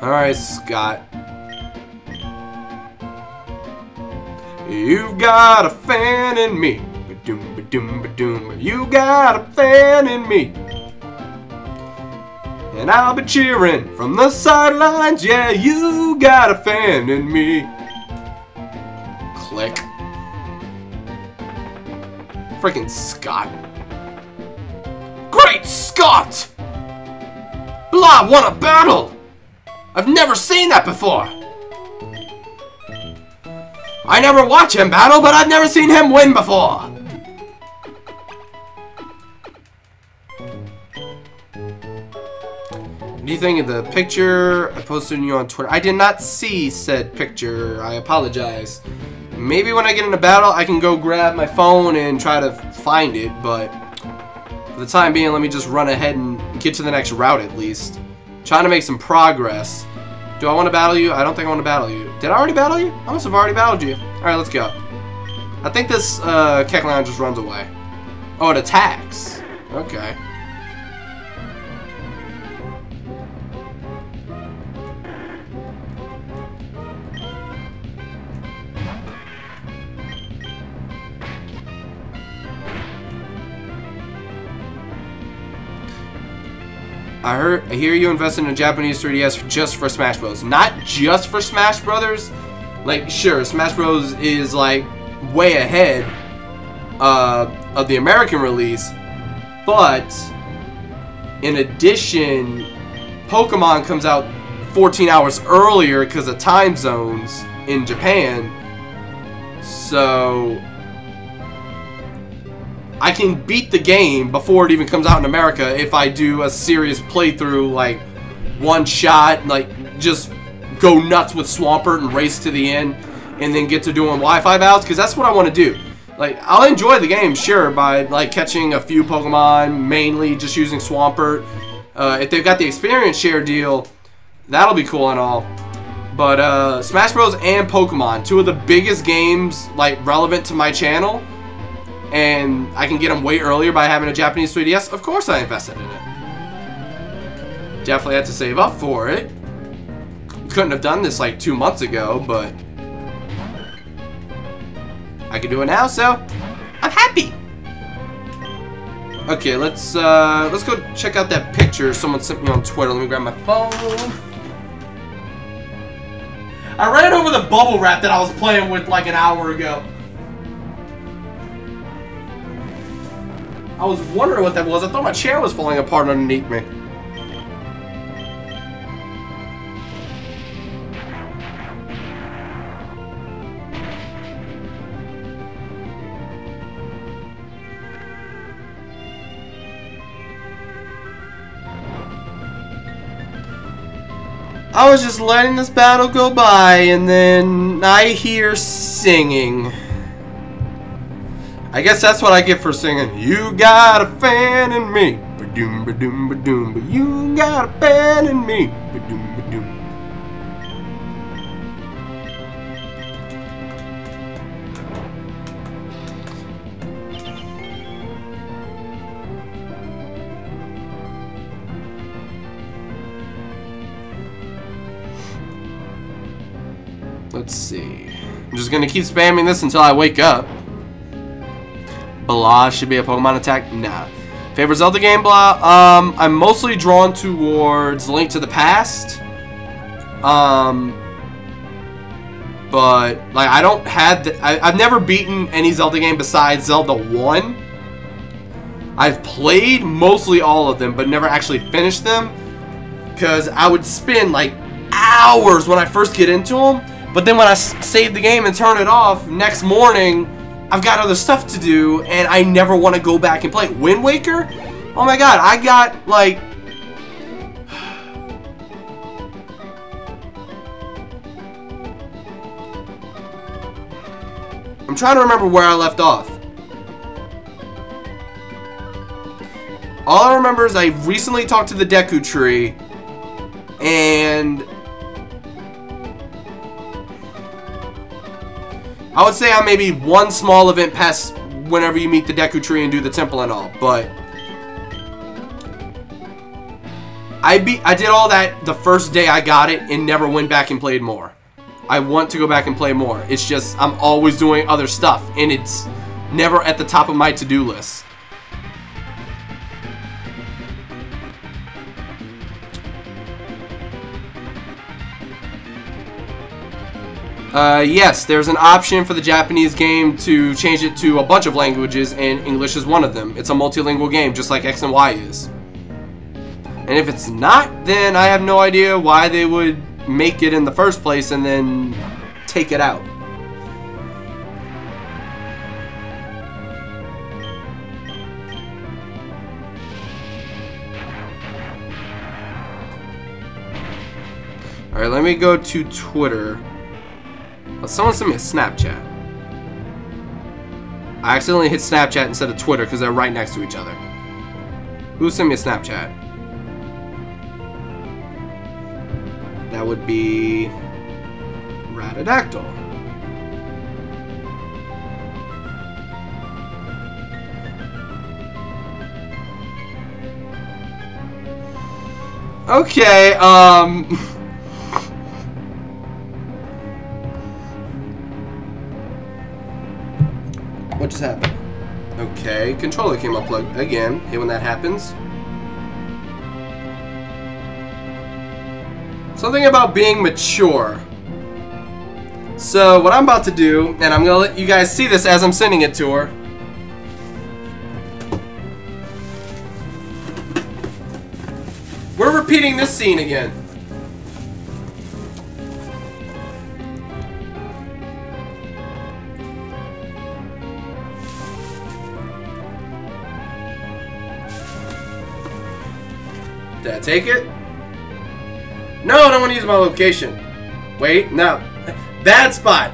Alright, Scott. You've got a fan in me. Ba-doom, ba-doom, ba-doom. You got a fan in me. And I'll be cheering from the sidelines. Yeah, you got a fan in me. Click. Freaking Scott. Great Scott! Blah won a battle! I've never seen that before! I never watch him battle, but I've never seen him win before! What do you think of the picture I posted you on Twitter? I did not see said picture. I apologize. Maybe when I get in a battle, I can go grab my phone and try to find it, but for the time being, let me just run ahead and get to the next route at least. Trying to make some progress. Do I want to battle you? I don't think I want to battle you. Did I already battle you? I must have already battled you. Alright, let's go. I think this Kecleon just runs away. Oh, it attacks. Okay. I hear you invested in a Japanese 3DS just for Smash Bros. Not just for Smash Brothers. Like, sure, Smash Bros. Is like way ahead of the American release, but in addition, Pokemon comes out 14 hours earlier because of time zones in Japan. So I can beat the game before it even comes out in America if I do a serious playthrough, like one shot, like just go nuts with Swampert and race to the end, and then get to doing Wi-Fi battles, because that's what I want to do. Like, I'll enjoy the game, sure, by like catching a few Pokemon, mainly just using Swampert. If they've got the experience share deal, that'll be cool and all. But Smash Bros. And Pokemon, two of the biggest games like relevant to my channel, and I can get them way earlier by having a Japanese 3DS, of course I invested in it. Definitely had to save up for it. Couldn't have done this like 2 months ago, but I can do it now, so I'm happy. Okay, let's go check out that picture someone sent me on Twitter. Let me grab my phone. I ran over the bubble wrap that I was playing with like an hour ago. I was wondering what that was. I thought my chair was falling apart underneath me. I was just letting this battle go by, and then I hear singing. I guess that's what I get for singing. You got a fan in me. Ba-doom, ba-doom, ba-doom. But you got a fan in me. Ba-doom, ba-doom. Let's see. I'm just gonna keep spamming this until I wake up. Blah should be a Pokemon attack. Nah. Favorite Zelda game? Blah. I'm mostly drawn towards Link to the Past. But like I don't have. I've never beaten any Zelda game besides Zelda 1. I've played mostly all of them, but never actually finished them because I would spend like hours when I first get into them. But then when I save the game and turn it off, next morning, I've got other stuff to do, and I never want to go back and play. Wind Waker? Oh my god, I got, like... I'm trying to remember where I left off. All I remember is I recently talked to the Deku Tree, and... I would say I'm maybe one small event past whenever you meet the Deku Tree and do the temple and all, but I did all that the first day I got it and never went back and played more. I want to go back and play more. It's just I'm always doing other stuff and it's never at the top of my to-do list. Yes, there's an option for the Japanese game to change it to a bunch of languages, and English is one of them. It's a multilingual game, just like X and Y is. And if it's not, then I have no idea why they would make it in the first place and then take it out. Alright, let me go to Twitter. Someone sent me a Snapchat. I accidentally hit Snapchat instead of Twitter because they're right next to each other. Who sent me a Snapchat? That would be Ratadactyl. Okay, what just happened? Okay, controller came unplugged again. Hate when that happens. Something about being mature. So what I'm about to do, and I'm gonna let you guys see this as I'm sending it to her. We're repeating this scene again. Did I take it? No, I don't want to use my location. Wait, no. Bad spot.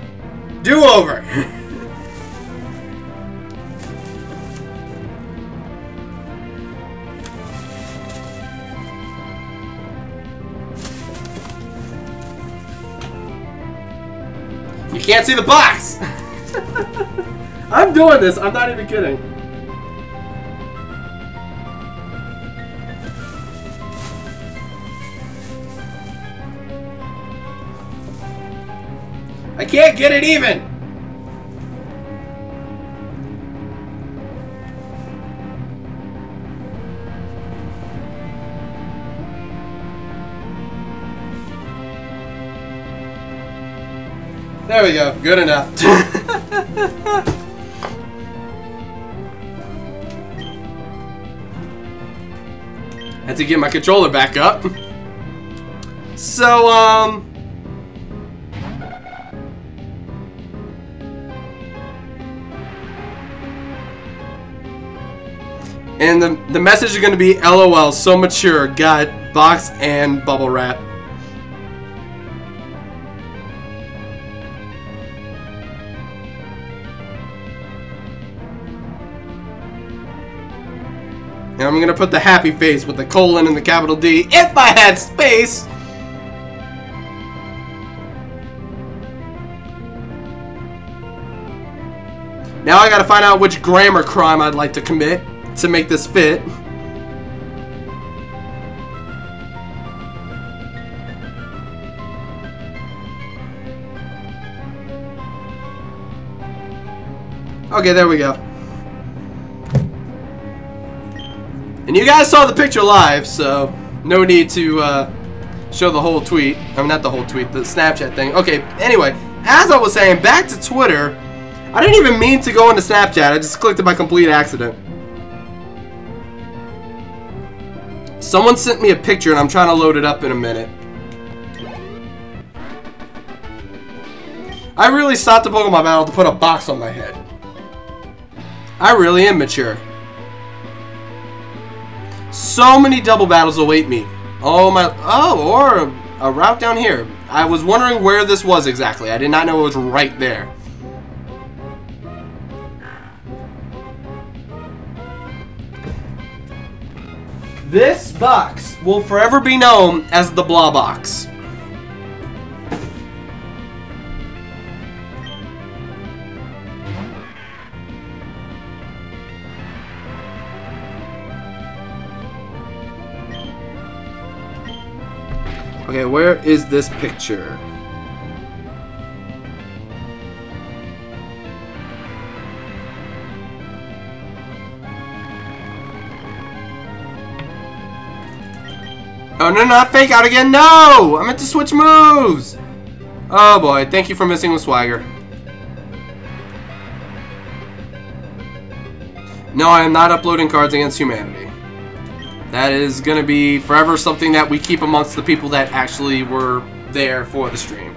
Do over. You can't see the box. I'm doing this. I'm not even kidding. I can't get it even! There we go. Good enough. Had to get my controller back up. So, and the message is going to be LOL, so mature, got box and bubble wrap. And I'm going to put the happy face with the colon and the capital D if I had space. Now I got to find out which grammar crime I'd like to commit to make this fit. Okay, there we go. And you guys saw the picture live, so no need to show the whole tweet. I mean, not the whole tweet, the Snapchat thing. Okay, anyway, as I was saying, back to Twitter. I didn't even mean to go into Snapchat. I just clicked it by complete accident. Someone sent me a picture and I'm trying to load it up in a minute. I really stopped the Pokemon battle to put a box on my head. I really am mature. So many double battles await me. Oh my, oh, or a route down here. I was wondering where this was exactly. I did not know it was right there. This box will forever be known as the Blah Box. Okay, where is this picture? Oh, no, not fake out again. No! I meant to switch moves. Oh, boy. Thank you for missing with swagger. No, I am not uploading Cards Against Humanity. That is going to be forever something that we keep amongst the people that actually were there for the stream.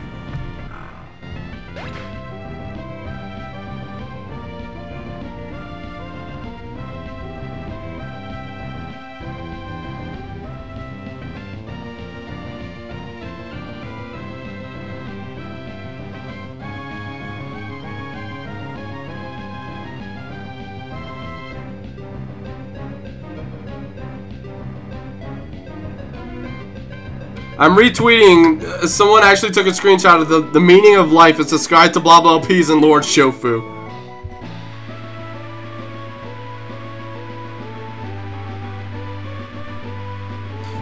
I'm retweeting. Someone actually took a screenshot of the meaning of life is subscribe to blah blah peas and Lord Shofu.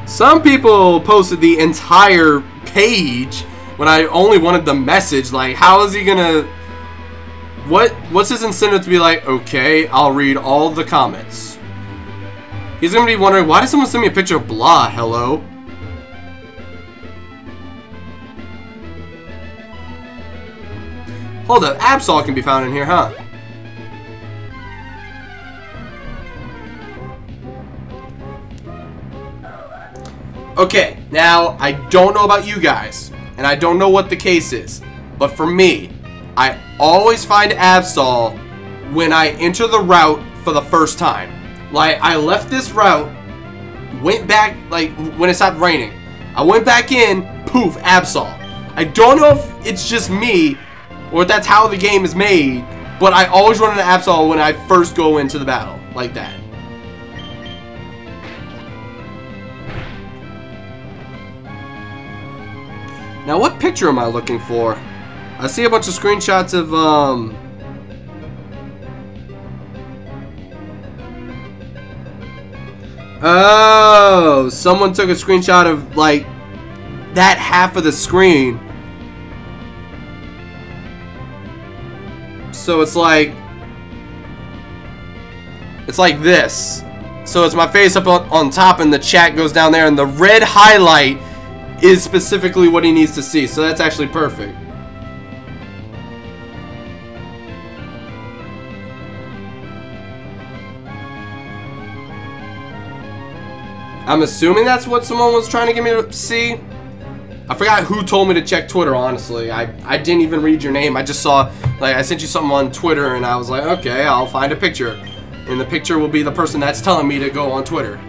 Some people posted the entire page when I only wanted the message. Like, how is he gonna? What's his incentive to be like? Okay, I'll read all the comments. He's gonna be wondering, why did someone send me a picture of blah? Hello. Hold up, Absol can be found in here, huh? Okay, now, I don't know about you guys, and I don't know what the case is, but for me, I always find Absol when I enter the route for the first time. Like, I left this route, went back, like, when it stopped raining. I went back in, poof, Absol. I don't know if it's just me, or if that's how the game is made, but I always run into Absol when I first go into the battle, like that. Now, what picture am I looking for? I see a bunch of screenshots of, oh, someone took a screenshot of, like, that half of the screen. So it's like this. So it's my face up on top and the chat goes down there and the red highlight is specifically what he needs to see. So that's actually perfect. I'm assuming that's what someone was trying to get me to see. I forgot who told me to check Twitter, honestly. I didn't even read your name. I just saw, like, I sent you something on Twitter, and I was like, okay, I'll find a picture. And the picture will be the person that's telling me to go on Twitter.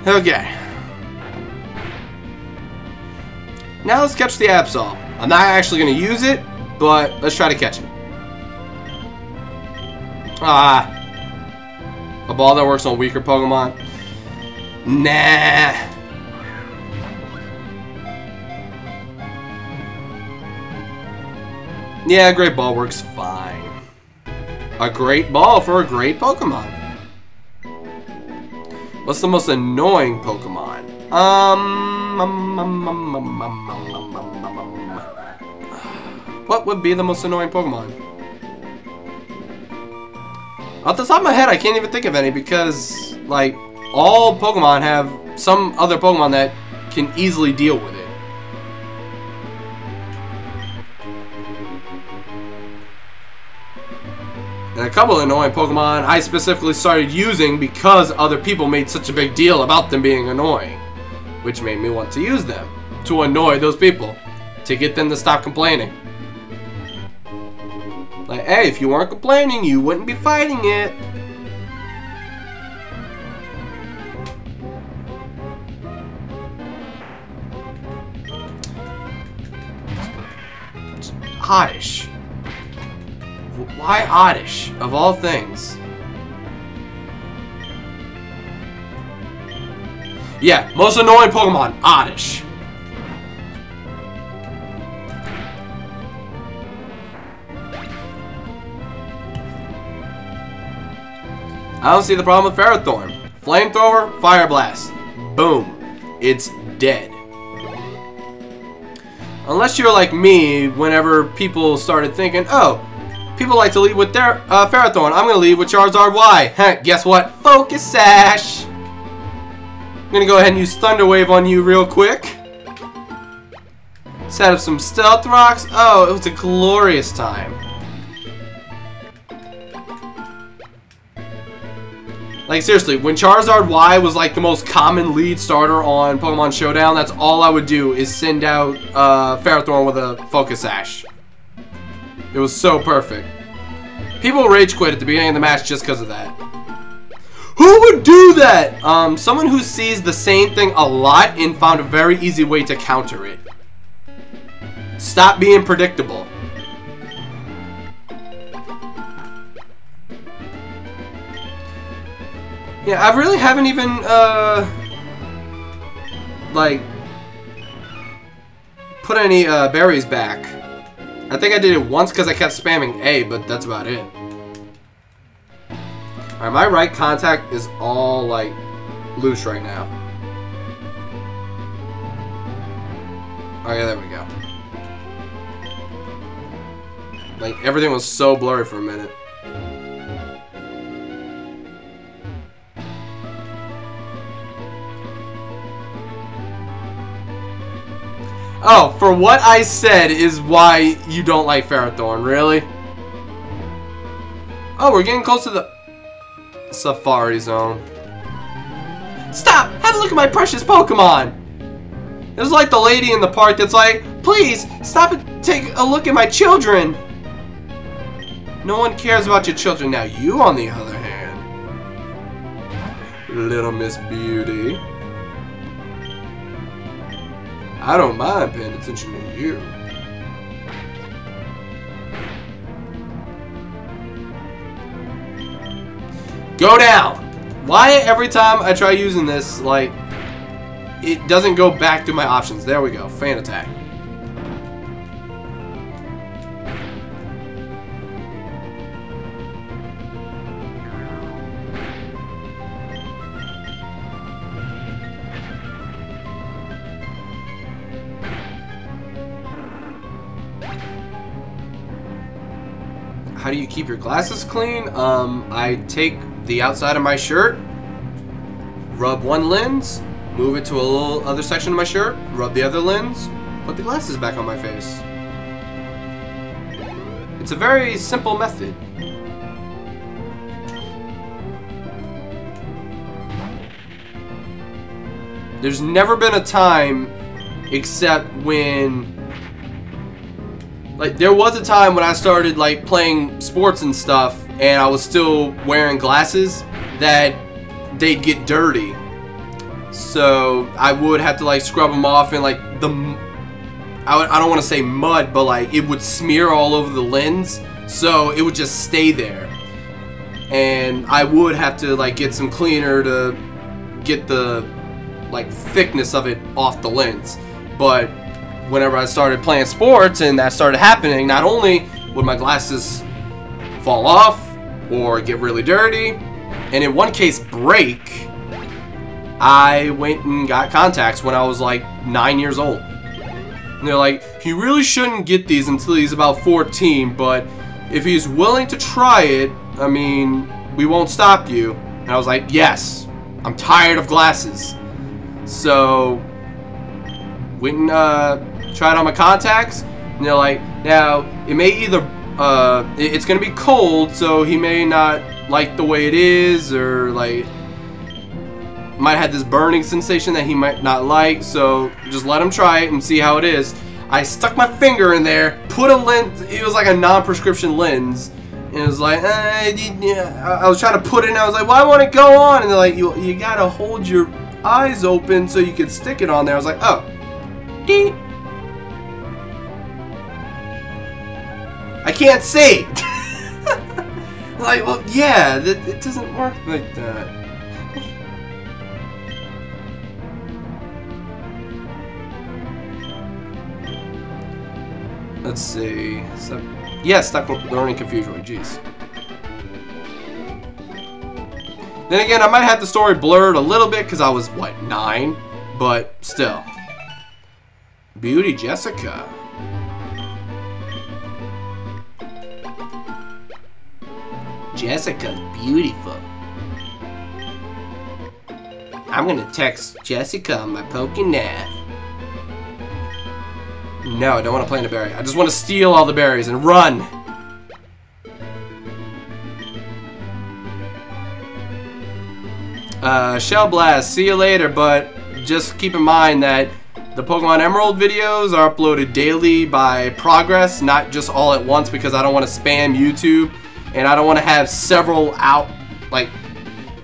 Okay. Now let's catch the Absol. I'm not actually going to use it, but let's try to catch it. Ah. A ball that works on weaker Pokemon. Nah. Yeah, a great ball works fine. A great ball for a great Pokemon. What's the most annoying Pokemon? What would be the most annoying Pokemon? Off the top of my head, I can't even think of any because, like, all Pokemon have some other Pokemon that can easily deal with it. And a couple of annoying Pokemon I specifically started using because other people made such a big deal about them being annoying. Which made me want to use them. To annoy those people. To get them to stop complaining. Like, hey, if you weren't complaining, you wouldn't be fighting it. Oddish. Why Oddish, of all things? Yeah, most annoying Pokemon, Oddish. I don't see the problem with Ferrothorn. Flamethrower, Fire Blast. Boom. it's dead. Unless you're like me, whenever people started thinking, oh, people like to lead with their Ferrothorn, I'm going to lead with Charizard Y. Guess what? Focus Sash. I'm going to go ahead and use Thunder Wave on you real quick. Set up some Stealth Rocks. Oh, it was a glorious time. Like, seriously, when Charizard Y was, like, the most common lead starter on Pokemon Showdown, that's all I would do is send out Ferrothorn with a Focus Sash. It was so perfect. People rage quit at the beginning of the match just because of that. Who would do that? Someone who sees the same thing a lot and found a very easy way to counter it. Stop being predictable. Yeah, I really haven't even, like, put any berries back. I think I did it once because I kept spamming A, but that's about it. Alright, my right contact is all, like, loose right now. Oh yeah, there we go. Like, everything was so blurry for a minute. Oh, for what I said is why you don't like Ferrothorn, really? Oh, we're getting close to the Safari Zone. Stop! Have a look at my precious Pokemon! It's like the lady in the park that's like, please, stop and take a look at my children! No one cares about your children. Now you, on the other hand, Little Miss Beauty, I don't mind paying attention to you. Go down! Why every time I try using this, like, it doesn't go back to my options? There we go. Fan attack. How do you keep your glasses clean? I take the outside of my shirt, rub one lens, move it to a little other section of my shirt, rub the other lens, put the glasses back on my face. It's a very simple method. There's never been a time except when, like, there was a time when I started, like, playing sports and stuff, and I was still wearing glasses, that they'd get dirty. So I would have to, like, scrub them off, and, like, I don't want to say mud, but, like, it would smear all over the lens, so it would just stay there. And I would have to, like, get some cleaner to get the, like, thickness of it off the lens. But whenever I started playing sports and that started happening, not only would my glasses fall off or get really dirty, and in one case break, I went and got contacts when I was like 9 years old. And they're like, he really shouldn't get these until he's about 14, but if he's willing to try it, I mean, we won't stop you. And I was like, yes, I'm tired of glasses. So went and tried on my contacts, and they're like, now it may either it's gonna be cold, so he may not like the way it is, or like might have this burning sensation that he might not like, so just let him try it and see how it is. I stuck my finger in there, put a lens, it was like a non-prescription lens, and it was like, I was trying to put it in, I was like, well, I want to go on, and they're like, you gotta hold your eyes open so you can stick it on there. I was like, oh, ding. I can't see. Like, well, yeah, it doesn't work like that. Let's see. So, yeah, stuck with learning confusion. Jeez. Then again, I might have the story blurred a little bit because I was, what, 9? but still. Beauty Jessica. Jessica's beautiful. I'm gonna text Jessica on my Pokémon. No, I don't want to plant a berry. I just want to steal all the berries and run. Shell Blast, see you later, but just keep in mind that the Pokemon Emerald videos are uploaded daily by progress, not just all at once, because I don't want to spam YouTube, and I don't want to have several out, like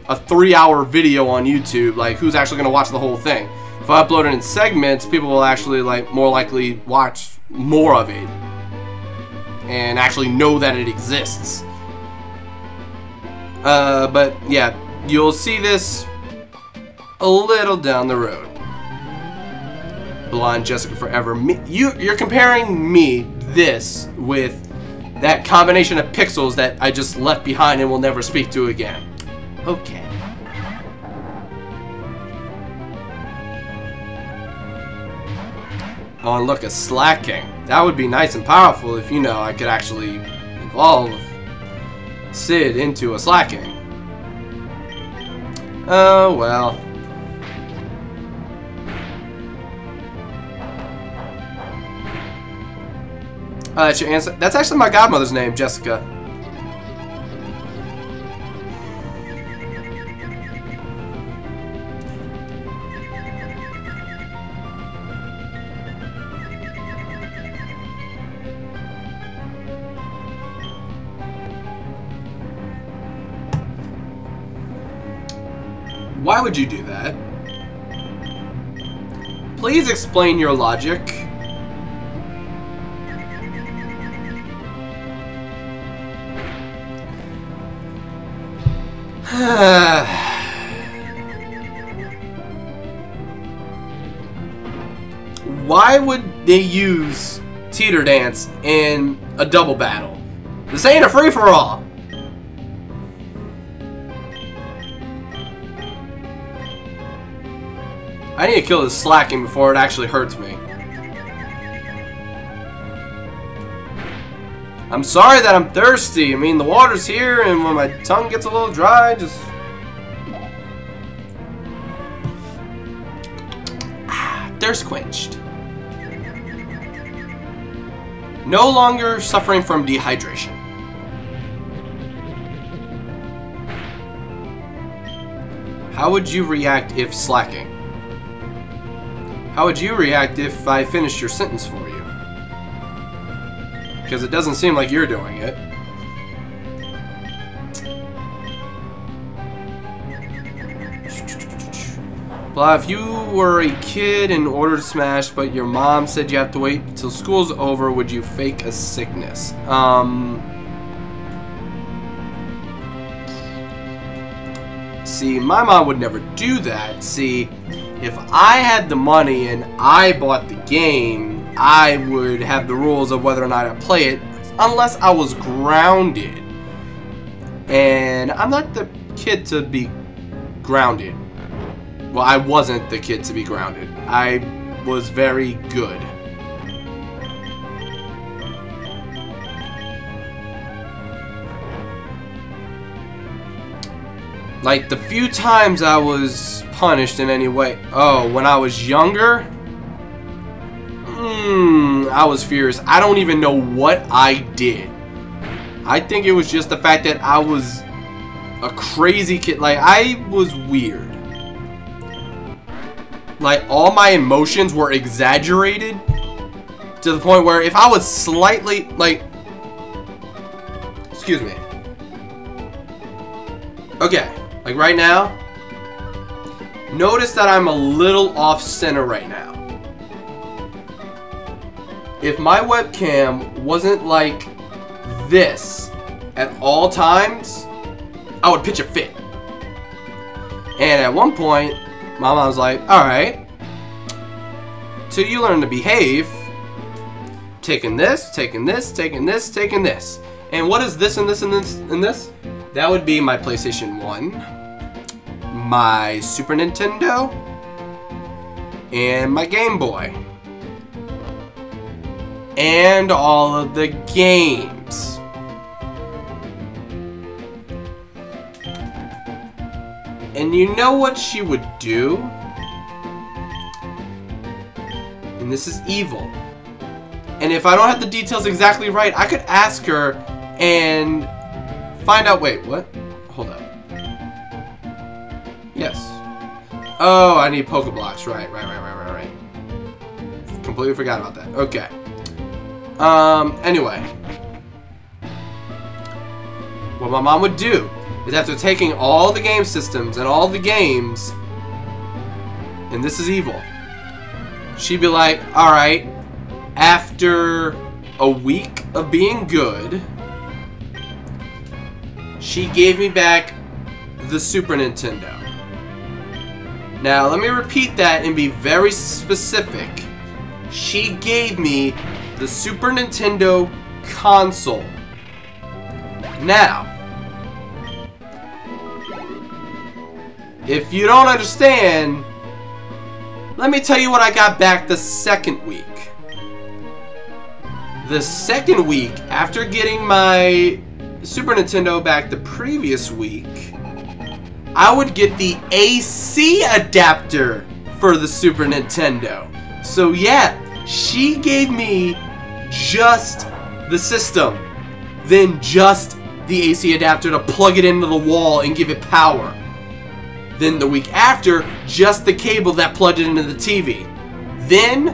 a 3-hour video on YouTube. Like, who's actually going to watch the whole thing? If I upload it in segments, people will actually, like, more likely watch more of it and actually know that it exists. But yeah, you'll see this a little down the road. Blonde Jessica Forever. You're comparing me, this, with that combination of pixels that I just left behind and will never speak to again. Okay. Oh, and look, a Slacking. That would be nice and powerful if, you know, I could actually evolve Sid into a Slacking. Oh, well. That's your answer. That's actually my godmother's name, Jessica. Why would you do that? Please explain your logic. Why would they use Teeter Dance in a double battle? This ain't a free-for-all. I need to kill this Slacking before it actually hurts me. I'm sorry that I'm thirsty. I mean, the water's here, and when my tongue gets a little dry, just... thirst quenched. No longer suffering from dehydration. How would you react if Slacking? How would you react if I finished your sentence for you? Because it doesn't seem like you're doing it. Blah, if you were a kid and ordered Smash, but your mom said you have to wait until school's over, would you fake a sickness? See, my mom would never do that. See, if I had the money and I bought the game, I would have the rules of whether or not I play it, unless I was grounded. And I'm not the kid to be grounded. Well, I wasn't the kid to be grounded. I was very good. Like, the few times I was punished in any way. Oh, when I was younger? I was furious. I don't even know what I did. I think it was just the fact that I was a crazy kid. Like, I was weird. Like, all my emotions were exaggerated to the point where if I was slightly, like... Excuse me. Okay. Like right now, notice that I'm a little off center right now. If my webcam wasn't like this at all times, I would pitch a fit. And at one point, my mom was like, alright, till you learn to behave, taking this, taking this, taking this, taking this. And what is this and this and this and this? That would be my PlayStation 1. My Super Nintendo, and my Game Boy. And all of the games. And you know what she would do? And this is evil. And if I don't have the details exactly right, I could ask her and find out. Wait, what? Hold up. Yes. Oh, I need Pokeblocks. Right. Completely forgot about that. Okay. Anyway. What my mom would do is after taking all the game systems and all the games, and this is evil, she'd be like, alright, after a week of being good, she gave me back the Super Nintendo. Now, let me repeat that and be very specific. She gave me the Super Nintendo console. Now, if you don't understand, let me tell you what I got back the second week. The second week, after getting my Super Nintendo back the previous week, I would get the AC adapter for the Super Nintendo. So yeah, she gave me just the system, then just the AC adapter to plug it into the wall and give it power. Then the week after, just the cable that plugged it into the TV. Then,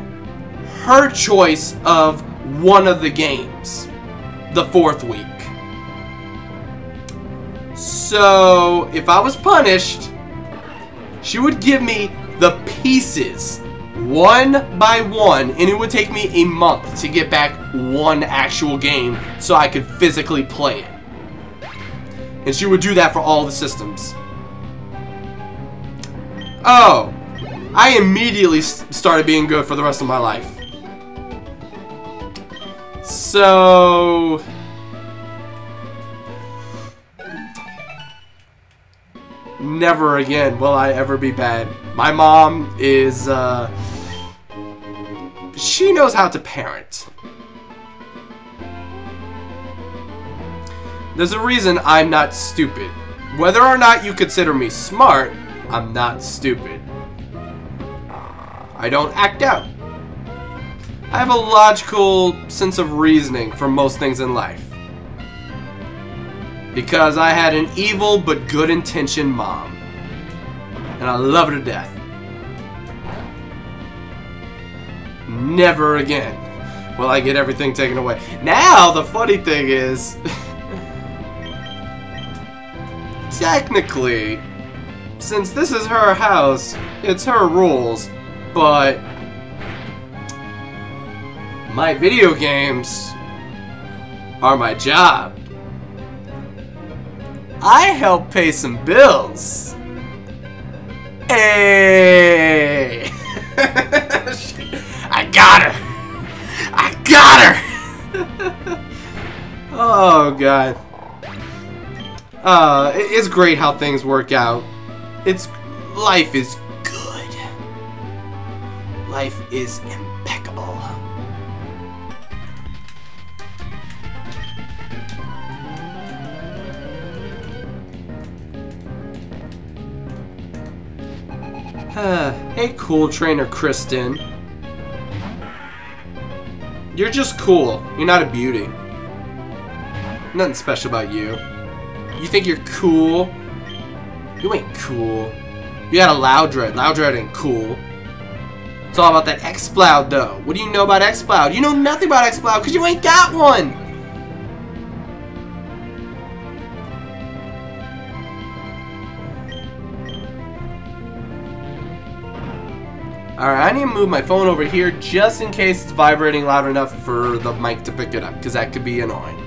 her choice of one of the games. The fourth week. So, if I was punished, she would give me the pieces, one by one, and it would take me a month to get back one actual game so I could physically play it. And she would do that for all the systems. Oh, I immediately started being good for the rest of my life. So, never again will I ever be bad. My mom is, she knows how to parent. There's a reason I'm not stupid. Whether or not you consider me smart, I'm not stupid. I don't act out. I have a logical sense of reasoning for most things in life. Because I had an evil but good intentioned mom. And I love her to death. Never again will I get everything taken away. Now, the funny thing is, technically, since this is her house, it's her rules, but my video games are my job. I help pay some bills. Hey! I got her! I got her! Oh, God. It's great how things work out. Life is good. Life is impeccable. Hey, cool trainer Kristen. You're just cool. You're not a beauty. Nothing special about you. You think you're cool? You ain't cool. You got a Loudred. Loudred ain't cool. It's all about that X-Cloud, though. What do you know about X-Cloud? You know nothing about X-Cloud because you ain't got one! Alright, I need to move my phone over here just in case it's vibrating loud enough for the mic to pick it up, because that could be annoying.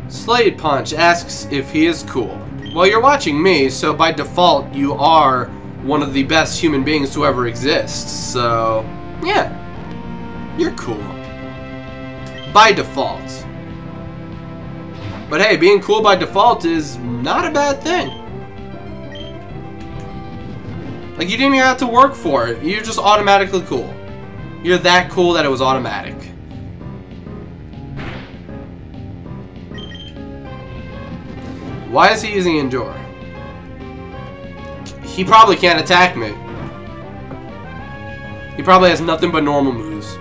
Slade Punch asks if he is cool. Well, you're watching me, so by default you are one of the best human beings to ever exist. So, yeah, you're cool. by default. But hey, being cool by default is not a bad thing. Like, you didn't even have to work for it. You're just automatically cool. You're that cool that it was automatic. Why is he using Endure? He probably can't attack me. He probably has nothing but normal moves.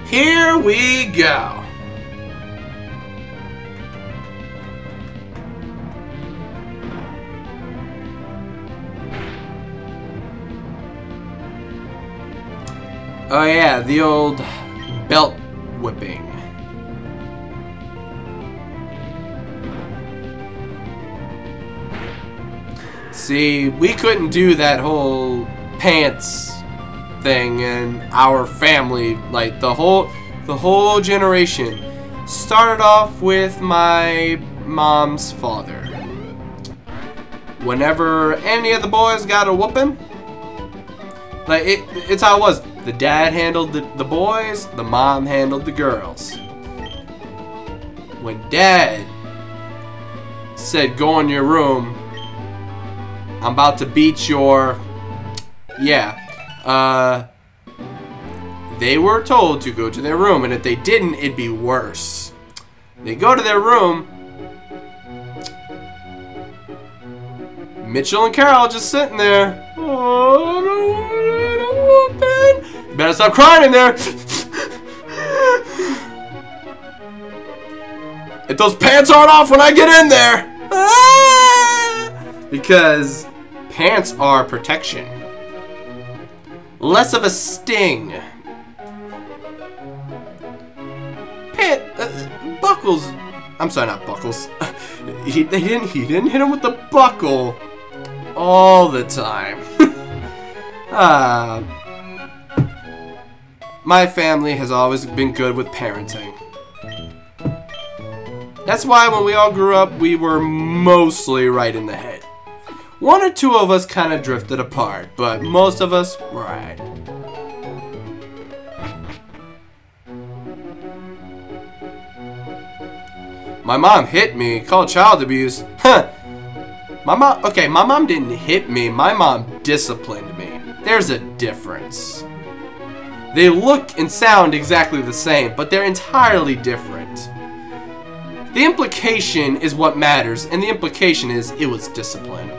Here we go. Oh yeah, the old belt whipping. See, we couldn't do that whole pants thing in our family. Like the whole generation started off with my mom's father. Whenever any of the boys got a whooping, like it's how it was. The dad handled the boys, the mom handled the girls. When dad said, "Go in your room, I'm about to beat your..." Yeah. They were told to go to their room, and if they didn't, it'd be worse. They go to their room. Mitchell and Carol just sitting there. Oh, I don't want it. You better stop crying in there. If those pants aren't off when I get in there. Because pants are protection. Less of a sting. Buckles. I'm sorry, not buckles. He didn't hit him with the buckle all the time. My family has always been good with parenting. That's why when we all grew up, we were mostly right in the head. One or two of us kind of drifted apart, but most of us were right. My mom hit me, called child abuse. Huh. My mom didn't hit me. My mom disciplined me. There's a difference. They look and sound exactly the same, but they're entirely different. The implication is what matters, and the implication is it was discipline.